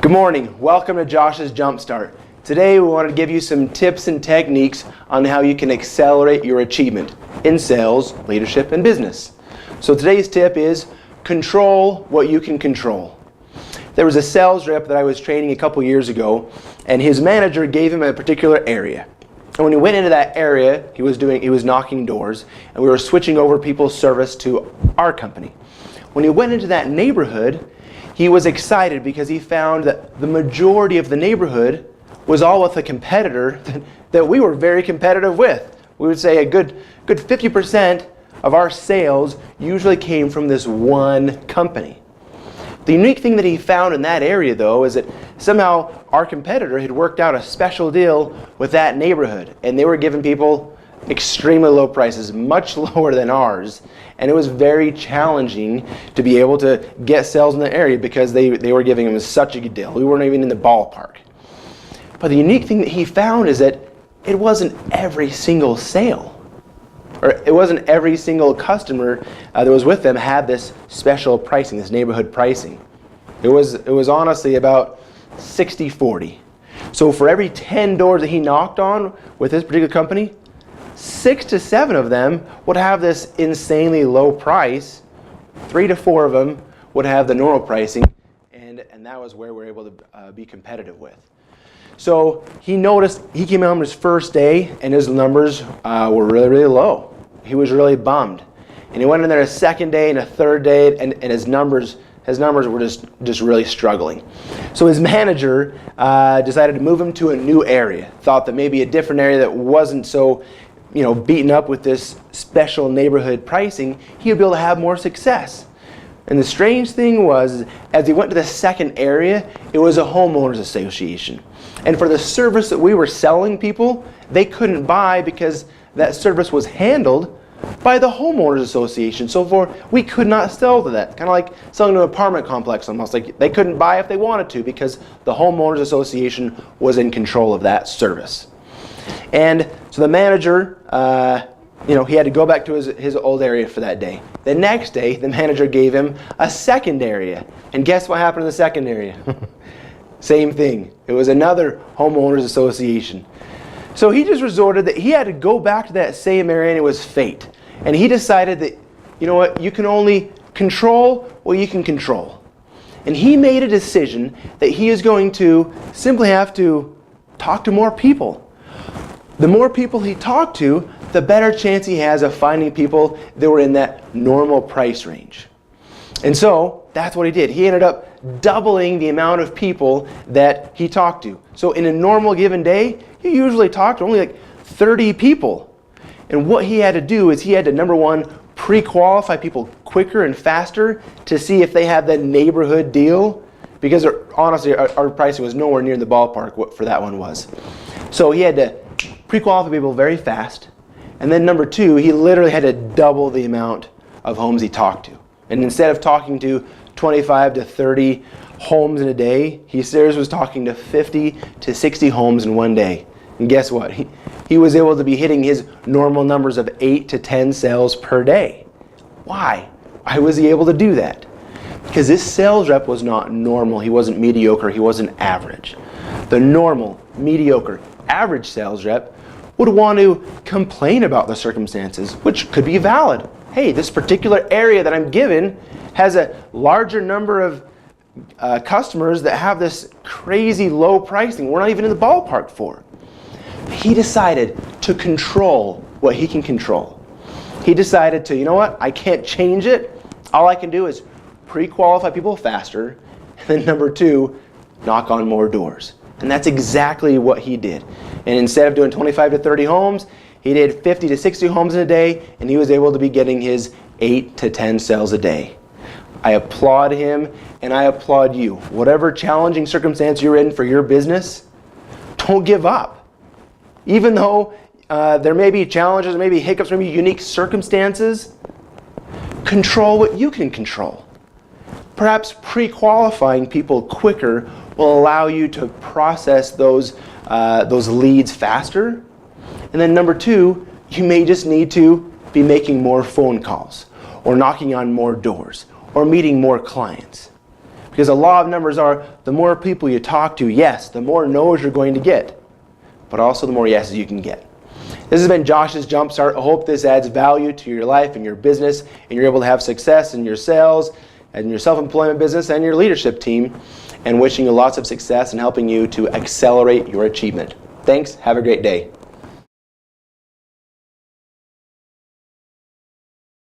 Good morning. Welcome to Josh's Jumpstart. Today we want to give you some tips and techniques on how you can accelerate your achievement in sales, leadership, and business. So today's tip is control what you can control. There was a sales rep that I was training a couple years ago, and his manager gave him a particular area. And when he went into that area, he was knocking doors, and we were switching over people's service to our company. When he went into that neighborhood, he was excited because he found that the majority of the neighborhood was all with a competitor that we were very competitive with. We would say a good 50% of our sales usually came from this one company. The unique thing that he found in that area, though, is that somehow our competitor had worked out a special deal with that neighborhood, and they were giving people extremely low prices, much lower than ours, and it was very challenging to be able to get sales in the area because they were giving them such a good deal. We weren't even in the ballpark. But the unique thing that he found is that it wasn't every single sale, or it wasn't every single customer that was with them had this special pricing, this neighborhood pricing. It was honestly about 60-40. So for every 10 doors that he knocked on with this particular company, 6 to 7 of them would have this insanely low price. 3 to 4 of them would have the normal pricing, and that was where we're able to be competitive with. So he noticed, he came out on his first day and his numbers were really, really low. He was really bummed. And he went in there a second day and a third day, and his numbers were just really struggling. So his manager decided to move him to a new area. Thought that maybe a different area that wasn't so beaten up with this special neighborhood pricing, he would be able to have more success. And the strange thing was, as he went to the second area, it was a homeowners association. And for the service that we were selling people, they couldn't buy because that service was handled by the homeowners association. So we could not sell to that. Kind of like selling to an apartment complex almost. Like they couldn't buy if they wanted to because the homeowners association was in control of that service. And so the manager, he had to go back to his old area for that day. The next day, the manager gave him a second area. And guess what happened in the second area? Same thing. It was another homeowners association. So he just resorted that he had to go back to that same area, and it was fate. And he decided that, you know what, you can only control what you can control. And he made a decision that he is going to simply have to talk to more people. The more people he talked to, the better chance he has of finding people that were in that normal price range. And so that's what he did. He ended up doubling the amount of people that he talked to. So in a normal given day, he usually talked to only like 30 people. And what he had to do is he had to, number one, pre-qualify people quicker and faster to see if they had the neighborhood deal, because honestly our pricing was nowhere near the ballpark what for that one was. So he had to pre-qualify people very fast. And then number two, he literally had to double the amount of homes he talked to. And instead of talking to 25 to 30 homes in a day, he seriously was talking to 50 to 60 homes in one day. And guess what? He was able to be hitting his normal numbers of 8 to 10 sales per day. Why? Why was he able to do that? Because this sales rep was not normal. He wasn't mediocre. He wasn't average. The normal, mediocre, average sales rep would want to complain about the circumstances, which could be valid. Hey, this particular area that I'm given has a larger number of customers that have this crazy low pricing we're not even in the ballpark for. He decided to control what he can control. He decided to, you know what, I can't change it. All I can do is pre-qualify people faster, and then number two, knock on more doors. And that's exactly what he did. And instead of doing 25 to 30 homes, he did 50 to 60 homes in a day, and he was able to be getting his 8 to 10 sales a day. I applaud him, and I applaud you. Whatever challenging circumstance you're in for your business, don't give up. Even though there may be challenges, there may be hiccups, there may be unique circumstances, control what you can control. Perhaps pre-qualifying people quicker will allow you to process those leads faster. And then number two, you may just need to be making more phone calls or knocking on more doors or meeting more clients. Because the law of numbers are, the more people you talk to, yes, the more no's you're going to get, but also the more yeses you can get. This has been Josh's Jumpstart. I hope this adds value to your life and your business, and you're able to have success in your sales and your self-employment business and your leadership team, and wishing you lots of success and helping you to accelerate your achievement. Thanks. Have a great day.